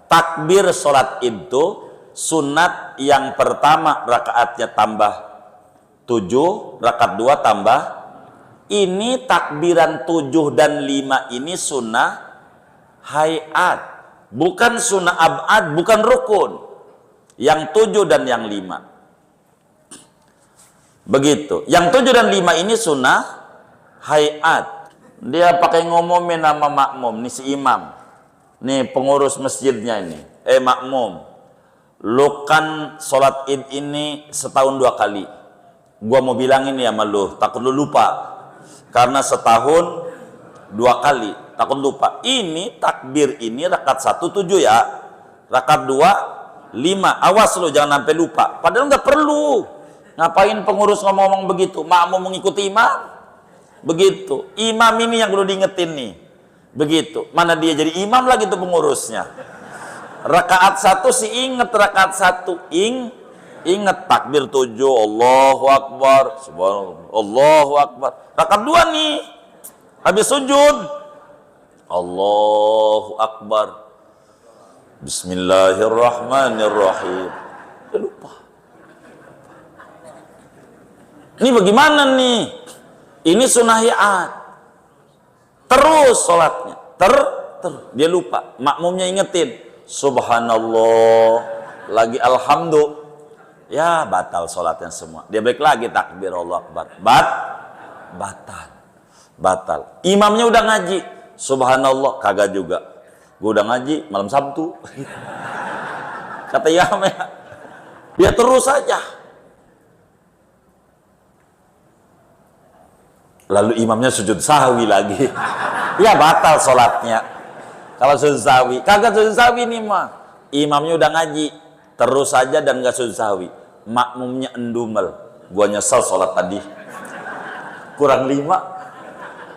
takbir sholat itu sunat yang pertama rakaatnya tambah 7, rakaat 2 tambah. Ini takbiran 7 dan 5 ini sunnah hayat, bukan sunnah abad, bukan rukun. Yang 7 dan yang 5 begitu. Yang 7 dan 5 ini sunnah hayat. Dia pakai ngomongin nama makmum, nih si imam, nih pengurus masjidnya ini, makmum, lu kan sholat id ini setahun 2 kali. Gua mau bilangin ya sama lu, takut lu lupa. Karena setahun 2 kali, takut lupa. Ini takbir ini rakaat 1 7 ya, rakaat 2 5. Awas lu jangan sampai lupa. Padahal nggak perlu. Ngapain pengurus ngomong-ngomong begitu? Makmum mengikuti imam. Begitu. Imam ini yang perlu diingetin nih. Begitu. Mana dia jadi imam lagi tuh pengurusnya. Rakaat 1 sih inget, rakaat 1 inget takbir 7, Allahu Akbar, subhanallah, Allahu Akbar. Rakaat 2 nih, habis sujud, Allahu Akbar, Bismillahirrahmanirrahim. Udah lupa. Ini bagaimana nih? Ini sunnah hayat. Terus sholatnya, dia lupa. Makmumnya ingetin, subhanallah, lagi alhamdulillah. Ya batal sholatnya semua. Dia balik lagi takbir Allah Akbar. Batal. Imamnya udah ngaji, subhanallah, kagak juga. Gue udah ngaji malam Sabtu. Kata imam ya, dia terus saja. Lalu imamnya sujud sahwi lagi. Ya batal sholatnya. Kalau sujud sahwi, kagak sujud sahwi nih mah. Imamnya udah ngaji, terus saja dan gak sujud sahwi. Makmumnya endumel. Gua nyesel sholat tadi. Kurang 5.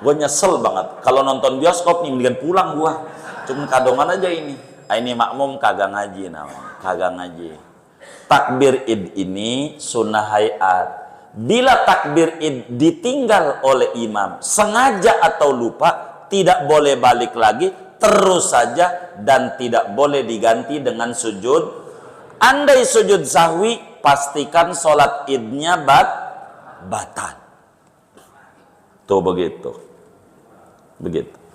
Gua nyesel banget. Kalau nonton bioskop nih mendingan pulang gua. Cuma kadongan aja ini. Ini makmum kagak ngaji namanya. Kagak ngaji. Takbir id ini sunnah hayat. Bila takbir id ditinggal oleh imam sengaja atau lupa, tidak boleh balik lagi, terus saja, dan tidak boleh diganti dengan sujud. Andai sujud sahwi, pastikan sholat idnya batal. Tuh begitu.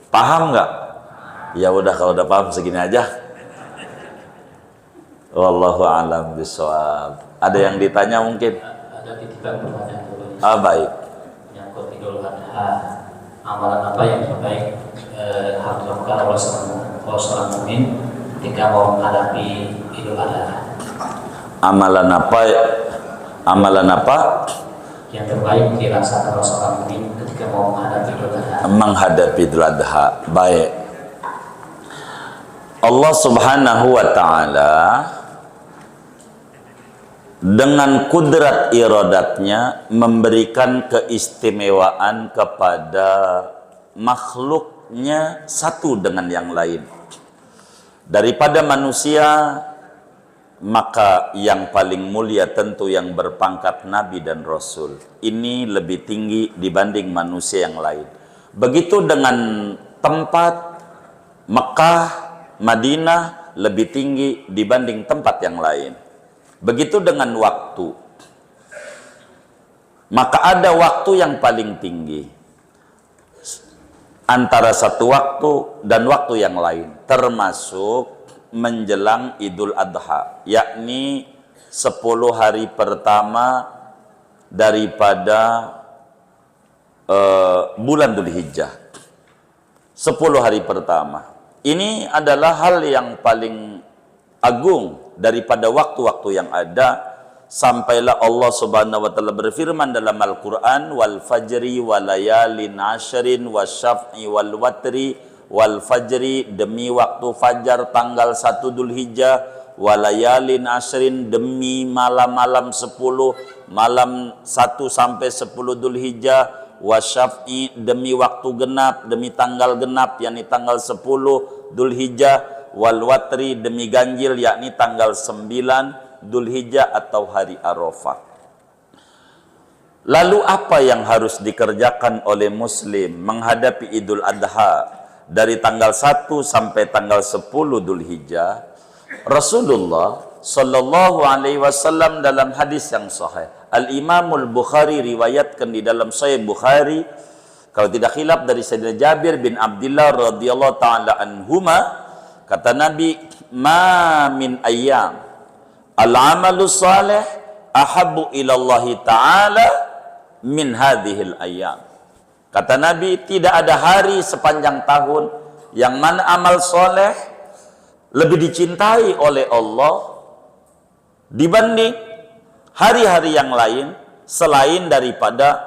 Paham nggak? Ya udah, kalau udah paham segini aja. Wallahu a'lam bishawab. Ada yang ditanya mungkin? Ada titipan pertanyaan. Baik. Menyangkut Idul Adha, amalan apa yang terbaik harus dilakukan oleh seorang mukmin ketika mau menghadapi Idul Adha? Amalan apa yang terbaik dirasakan oleh seorang mukmin ketika mau menghadapi Idul Adha? Menghadapi Idul Adha. Baik. Allah Subhanahu wa taala dengan kudrat iradatnya memberikan keistimewaan kepada makhluknya satu dengan yang lain. Daripada manusia, maka yang paling mulia tentu yang berpangkat nabi dan rasul. Ini lebih tinggi dibanding manusia yang lain. Begitu dengan tempat, Mekah, Madinah lebih tinggi dibanding tempat yang lain. Begitu dengan waktu, maka ada waktu yang paling tinggi antara satu waktu dan waktu yang lain, termasuk menjelang Idul Adha, yakni 10 hari pertama daripada bulan Dzulhijjah. 10 hari pertama ini adalah hal yang paling agung daripada waktu-waktu yang ada, sampailah Allah Subhanahu wa taala berfirman dalam Al-Qur'an, wal fajri walayalin ashrin wasyaf'i wal watri wal fajri, demi waktu fajar tanggal 1 Dzulhijjah, walayalin ashrin, demi malam-malam 10, malam 1 sampai 10 Dzulhijjah, wasyaf'i, demi waktu genap, demi tanggal genap yakni tanggal 10 Dzulhijjah, wal watri, demi ganjil yakni tanggal 9 Dzulhijjah atau hari Arafah. Lalu apa yang harus dikerjakan oleh muslim menghadapi Idul Adha dari tanggal 1 sampai tanggal 10 Dzulhijjah, Rasulullah sallallahu alaihi wasallam dalam hadis yang sahih, Al-Imamul Bukhari riwayatkan di dalam Sahih Bukhari, kalau tidak khilaf, dari Sayyidina Jabir bin Abdullah radhiyallahu taala anhuma, kata Nabi, "Ma min ayyam al-amalu salih ahabbu ilallahi ta'ala min hadhil ayyam." Kata Nabi, tidak ada hari sepanjang tahun yang mana amal soleh lebih dicintai oleh Allah dibanding hari-hari yang lain selain daripada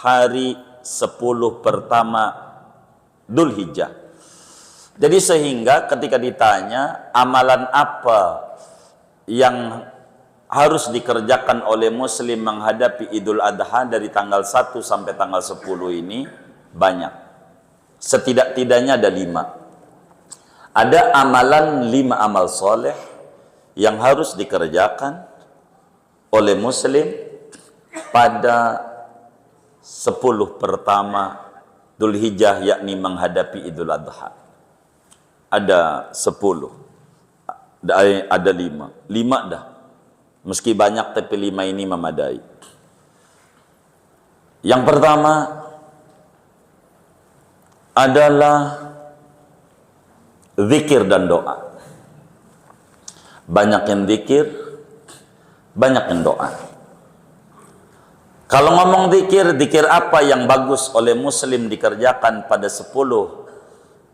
hari 10 pertama Dzulhijjah. Jadi sehingga ketika ditanya amalan apa yang harus dikerjakan oleh muslim menghadapi Idul Adha dari tanggal 1 sampai tanggal 10 ini, banyak. Setidak-tidaknya ada 5. Ada amalan 5 amal soleh yang harus dikerjakan oleh muslim pada 10 pertama Dzulhijjah, yakni menghadapi Idul Adha. Ada 10, ada 5 dah. Meski banyak tapi 5 ini memadai. Yang pertama adalah zikir dan doa. Banyak yang zikir, banyak yang doa. Kalau ngomong zikir, zikir apa yang bagus oleh muslim dikerjakan pada 10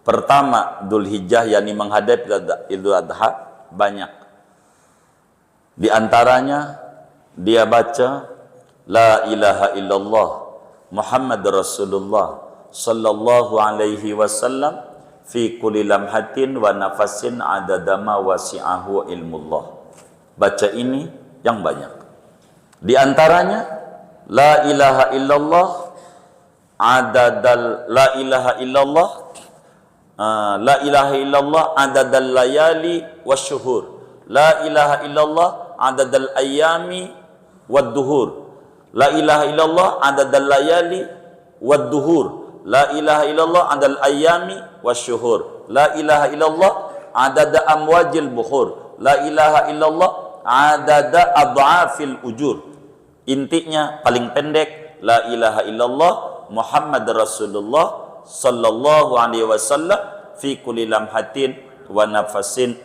pertama Dzulhijjah, yakni menghadapi Idul Adha? Banyak. Di antaranya dia baca la ilaha illallah Muhammad Rasulullah sallallahu alaihi wasallam fi kulli lamhatin wa nafasin adadama wasi'ahu ilmullah. Baca ini yang banyak. Di antaranya la ilaha illallah adadal la ilaha illallah la ilaha illallah adadal layali wasyuhur. La ilaha illallah adadal ayami wad-duhur. La ilaha illallah adadal layali wad-duhur. La ilaha illallah adadal ayami wasyuhur. La ilaha illallah adada amwajil bukhur. La ilaha illallah adada adhafil ujur. Intinya paling pendek, la ilaha illallah Muhammad Rasulullah sallallahu alaihi wasallam fi kulli lamhatin wa nafasin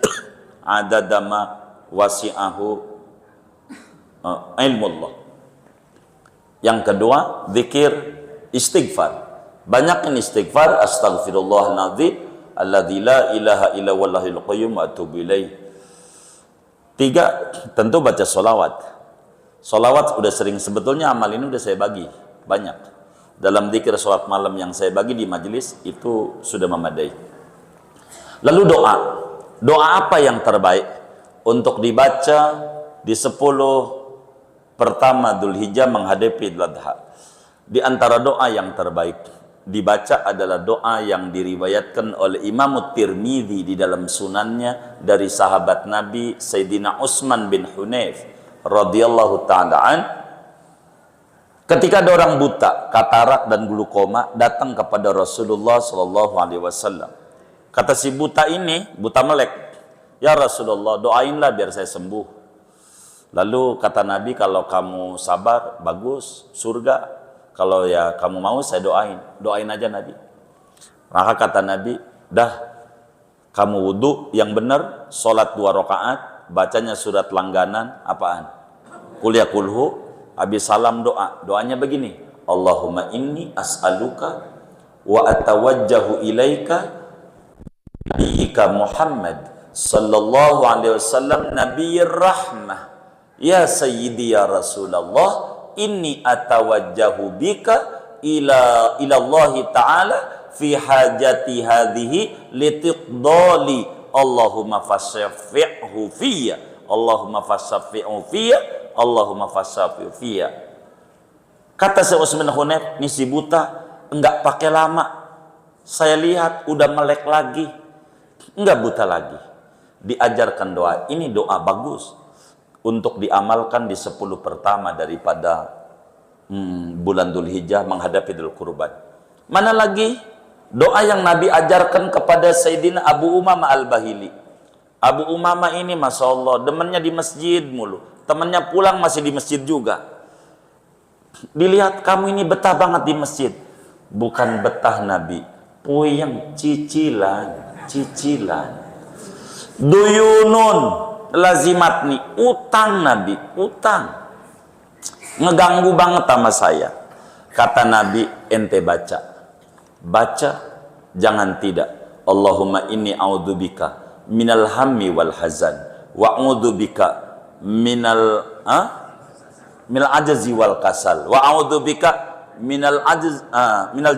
adadama wasi'ahu ilmullah. Yang kedua, zikir istighfar. Banyakin istighfar, astaghfirullahaladzim alladzi la ilaha illa wallahil qayyum wa atubu ilaih. 3, tentu baca sholawat. Sholawat udah sering, sebetulnya amal ini udah saya bagi banyak. Dalam zikir sholat malam yang saya bagi di majelis itu sudah memadai. Lalu doa. Doa apa yang terbaik untuk dibaca di 10 pertama Dzulhijjah menghadapi Idul Adha? Di antara doa yang terbaik dibaca adalah doa yang diriwayatkan oleh Imam Tirmidzi di dalam sunannya dari sahabat Nabi Sayyidina Utsman bin Hunayf radhiyallahu ta'ala an. Ketika ada orang buta, katarak dan glukoma datang kepada Rasulullah sallallahu alaihi wasallam. Kata si buta ini, buta melek, "Ya Rasulullah, doainlah biar saya sembuh." Lalu kata Nabi, "Kalau kamu sabar, bagus, surga. Kalau ya kamu mau, saya doain aja Nabi." Maka kata Nabi, "Dah, kamu wudhu yang benar, sholat 2 rakaat, bacanya surat langganan, apaan? Qul ya kulhu, habis salam doa. Doanya begini, Allahumma inni as'aluka wa atawajjahu ilaika Nabiyyika Muhammad sallallahu alaihi wasallam nabiyyir rahmah. Ya sayyidi ya Rasulullah, inni atawajjahu bika ila Allah ta'ala fi hajati hadhihi litiqdali Allahumma fasyafi'hu fiyya Allahumma fasyafi'hu fiyya Allahumma fasyafi'hu fiyya." Kata Syekh Utsman Hunayf, ini si buta enggak pakai lama, saya lihat udah melek lagi, enggak buta lagi. Diajarkan doa ini, doa bagus untuk diamalkan di 10 pertama daripada bulan Dzulhijjah menghadapi Idul Kurban. Mana lagi Doa yang Nabi ajarkan kepada Sayyidina Abu Umamah Al-Bahili. Abu Umamah ini Masya Allah demennya di masjid mulu, temannya pulang masih di masjid juga. Dilihat, kamu ini betah banget di masjid. Bukan betah Nabi, puyeng, cicilan. Duyunun lazimatni, utang Nabi, utang. Ngeganggu banget sama saya. Kata Nabi, ente baca, jangan tidak. Allahumma inni a'udzubika minal hammi wal hazan wa a'udzubika minal ajzi wal kasal wa a'udzubika minal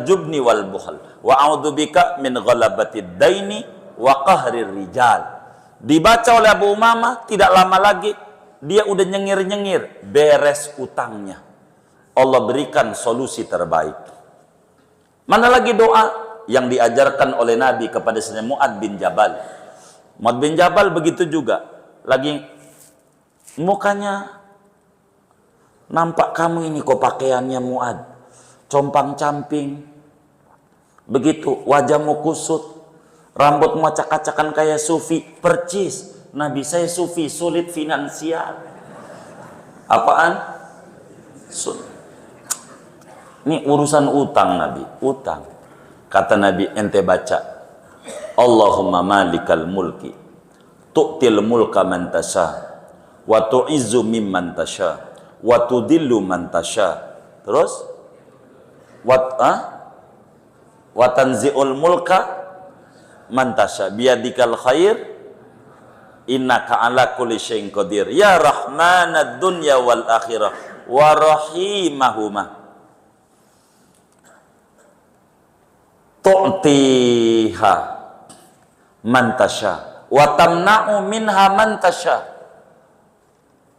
jubni wal bukhal wa a'udzubika min ghalabatid daini wa qahrir rijal. Dibaca oleh Abu Umamah, tidak lama lagi dia udah nyengir-nyengir, beres utangnya. Allah berikan solusi terbaik. Mana lagi doa yang diajarkan oleh Nabi kepada Sayyidina Mu'ad bin Jabal. Mu'ad bin Jabal begitu juga. Lagi mukanya, nampak kamu ini kok pakaiannya Mu'ad, compang-camping, begitu, wajahmu kusut, rambutmu acak-acakan kayak sufi, percis. Nabi, saya sufi, sulit finansial. Apaan? Ini urusan utang Nabi, utang. Kata Nabi, ente baca, Allahumma malikal mulki, tu'til mulka man tasha, wa tu'izzu mimman tasha, wa tudillu man tasha. Terus? Wa tanzi'ul mulka man tasha, biyadikal khair, innaka ala kulli syai'in qadir. Ya rahmanad dunya wal akhirah wa rahimahuma. Tu'tiha man tasha wa tamna'u minha man tasha.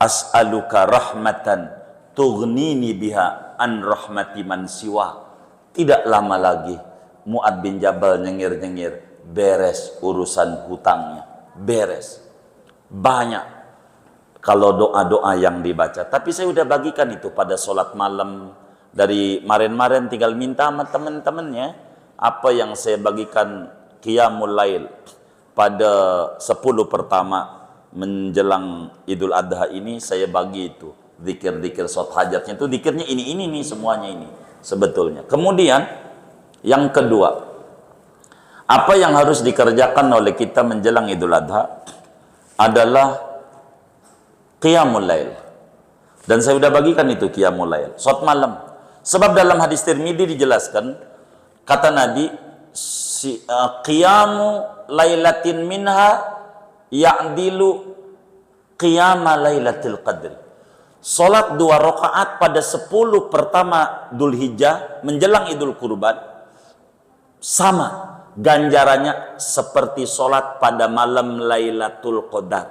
As'aluka rahmatan tughnini biha an rahmati man siwa. Tidak lama lagi Mu'ad bin Jabal nyengir-nyengir, beres urusan hutangnya, beres. Banyak kalau doa-doa yang dibaca. Tapi saya udah bagikan itu pada sholat malam. Dari kemarin-kemarin tinggal minta sama teman-temannya. Apa yang saya bagikan Qiyamul Lail pada 10 pertama menjelang Idul Adha ini, saya bagi itu zikir-zikir sholat hajatnya. Itu zikirnya ini nih, semuanya ini sebetulnya. Kemudian yang kedua, apa yang harus dikerjakan oleh kita menjelang Idul Adha adalah Qiyamul Lail. Dan saya sudah bagikan itu Qiyamul Lail, sholat malam. Sebab dalam hadis Tirmidzi dijelaskan, kata Nabi, qiyamu lailatin minha ya'dilu qiyama lailatul qadri. Salat 2 rakaat pada 10 pertama Dzulhijjah menjelang Idul Kurban sama ganjarannya seperti salat pada malam Lailatul Qadar.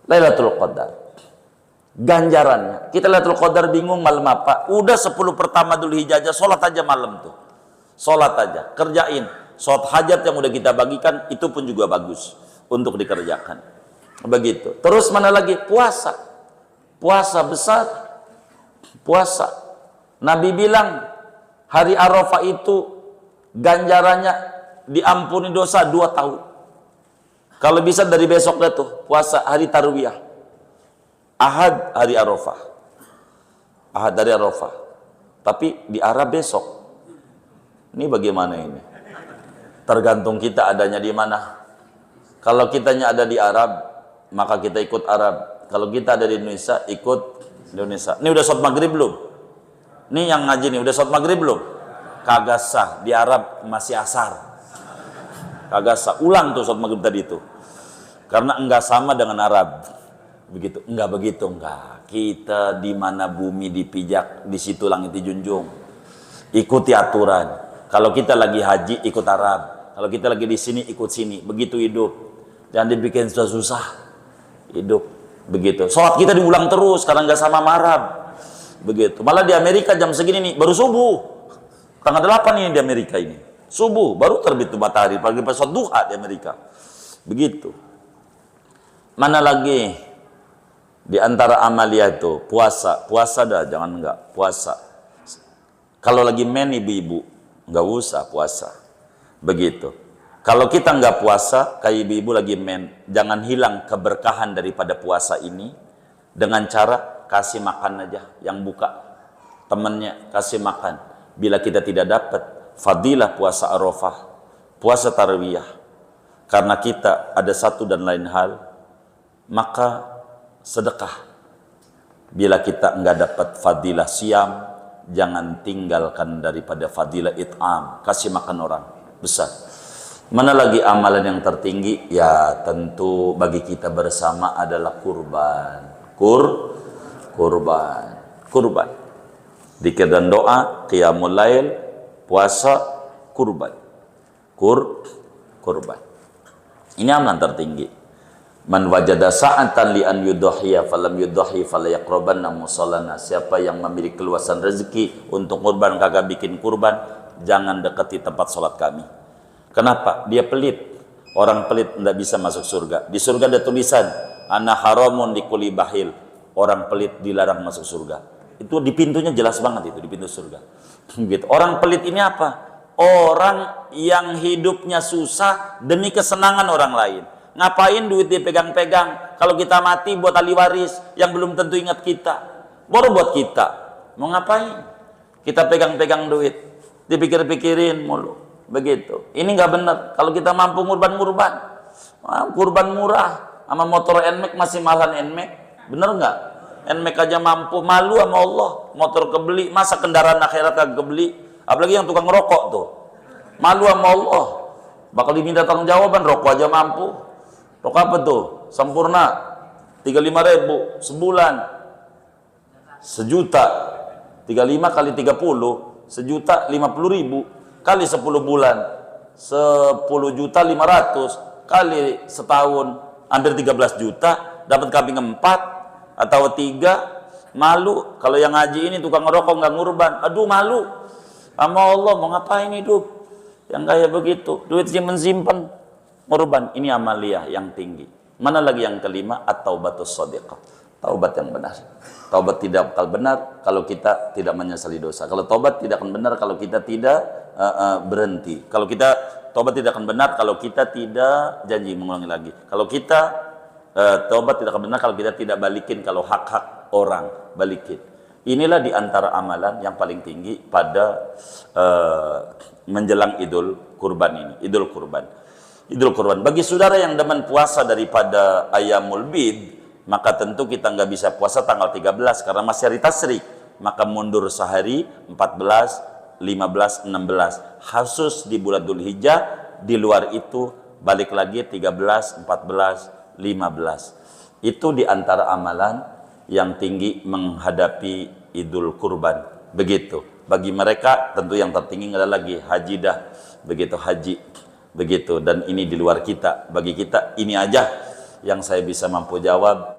Lailatul Qadar. Ganjarannya. Kita Lailatul Qadar bingung malam apa? Udah 10 pertama Dzulhijjah aja, sholat aja malam tuh. Sholat aja, kerjain. Sholat hajat yang udah kita bagikan, itu pun juga bagus untuk dikerjakan. Begitu. Terus mana lagi? Puasa. Puasa besar. Puasa. Nabi bilang, hari Arafah itu ganjarannya diampuni dosa 2 tahun. Kalau bisa dari besok dah tuh, puasa hari Tarwiyah. Ahad hari Arafah. Ahad hari Arafah. Tapi di Arab besok. Ini bagaimana ini? Tergantung kita adanya di mana. Kalau kitanya ada di Arab, maka kita ikut Arab. Kalau kita ada di Indonesia, ikut Indonesia. Ini udah sholat maghrib belum? Ini yang ngaji nih, udah sholat maghrib belum? Kagak sah. Di Arab masih asar. Kagak sah. Ulang tuh sholat maghrib tadi itu. Karena enggak sama dengan Arab. Begitu, enggak begitu, enggak. Kita di mana bumi dipijak, di situ langit dijunjung. Ikuti aturan. Kalau kita lagi haji, ikut Arab. Kalau kita lagi di sini, ikut sini. Begitu hidup. Jangan dibikin susah-susah. Hidup. Begitu. Sholat kita diulang terus, karena enggak sama Arab. Begitu. Malah di Amerika jam segini nih, baru subuh. Tanggal 8 ini di Amerika ini. Subuh, baru terbit tuh matahari. Pagi pas sholat duha di Amerika. Begitu. Mana lagi? Di antara amalia itu puasa dah, jangan enggak puasa. Kalau lagi men ibu-ibu nggak usah puasa. Begitu. Kalau kita nggak puasa, kayak ibu-ibu lagi jangan hilang keberkahan daripada puasa ini dengan cara kasih makan aja yang buka. Temannya kasih makan. Bila kita tidak dapat fadilah puasa Arafah, puasa Tarwiyah, karena kita ada satu dan lain hal, maka sedekah. Bila kita nggak dapat fadilah siam, jangan tinggalkan daripada fadilah it'am, kasih makan orang besar. Mana lagi amalan yang tertinggi? Ya tentu bagi kita bersama adalah kurban. Kurban. Dzikir dan doa, qiyamul lail, puasa, kurban. Kurban. Ini amalan tertinggi. Man wajada sa'atan li an yudhiya falam yudhi falayaqrabanna musallana. Siapa yang memiliki keluasan rezeki untuk kurban kagak bikin kurban, jangan dekati tempat sholat kami. Kenapa? Dia pelit. Orang pelit tidak bisa masuk surga. Di surga ada tulisan ana haramun di kulli bahil. Orang pelit dilarang masuk surga. Itu di pintunya jelas banget, itu di pintu surga. Gitu. Orang pelit ini apa? Orang yang hidupnya susah demi kesenangan orang lain. Ngapain duit dipegang-pegang? Kalau kita mati buat ahli waris yang belum tentu ingat kita. Baru buat kita. Mau ngapain? Kita pegang-pegang duit. Dipikir-pikirin mulu. Begitu. Ini nggak benar. Kalau kita mampu ngurban-ngurban. Kurban murah. Sama motor NMAX masih mahalan NMAX. Bener nggak? NMAX aja mampu. Malu sama Allah. Motor kebeli. Masa kendaraan akhirat kagak kebeli? Apalagi yang tukang rokok tuh. Malu sama Allah. Bakal diminta tanggung jawaban. Rokok aja mampu. Rokok apa tuh? Sempurna 35.000 sebulan. Sejuta 35 kali 30 sejuta 50.000 kali 10 bulan 10.500.000 kali setahun hampir 13 juta, dapat kambing 4 atau 3. Malu kalau yang ngaji ini tukang rokok nggak ngurban. Aduh malu sama Allah, mau ngapain hidup yang kayak begitu, duit simpen ngurban. Ini amaliyah yang tinggi. Mana lagi yang kelima? At-taubatus shadiqah. Taubat yang benar. Taubat tidak bakal benar kalau kita tidak menyesali dosa. Kalau taubat tidak akan benar kalau kita tidak berhenti. Kalau kita taubat tidak akan benar kalau kita tidak mengulangi lagi. Kalau kita taubat tidak akan benar kalau kita tidak balikin kalau hak-hak orang balikin. Inilah di antara amalan yang paling tinggi pada menjelang Idul Kurban ini. Idul Kurban. Bagi saudara yang demen puasa daripada Ayyamul Bid, maka tentu kita nggak bisa puasa tanggal 13 karena masih hari tasyrik. Maka mundur sehari 14, 15, 16. Khusus di bulan Dzulhijjah, di luar itu balik lagi 13, 14, 15. Itu di antara amalan yang tinggi menghadapi Idul Kurban. Begitu. Bagi mereka tentu yang tertinggi adalah lagi haji dah. Begitu haji. Begitu, dan ini di luar kita. Bagi kita ini aja yang saya bisa mampu jawab.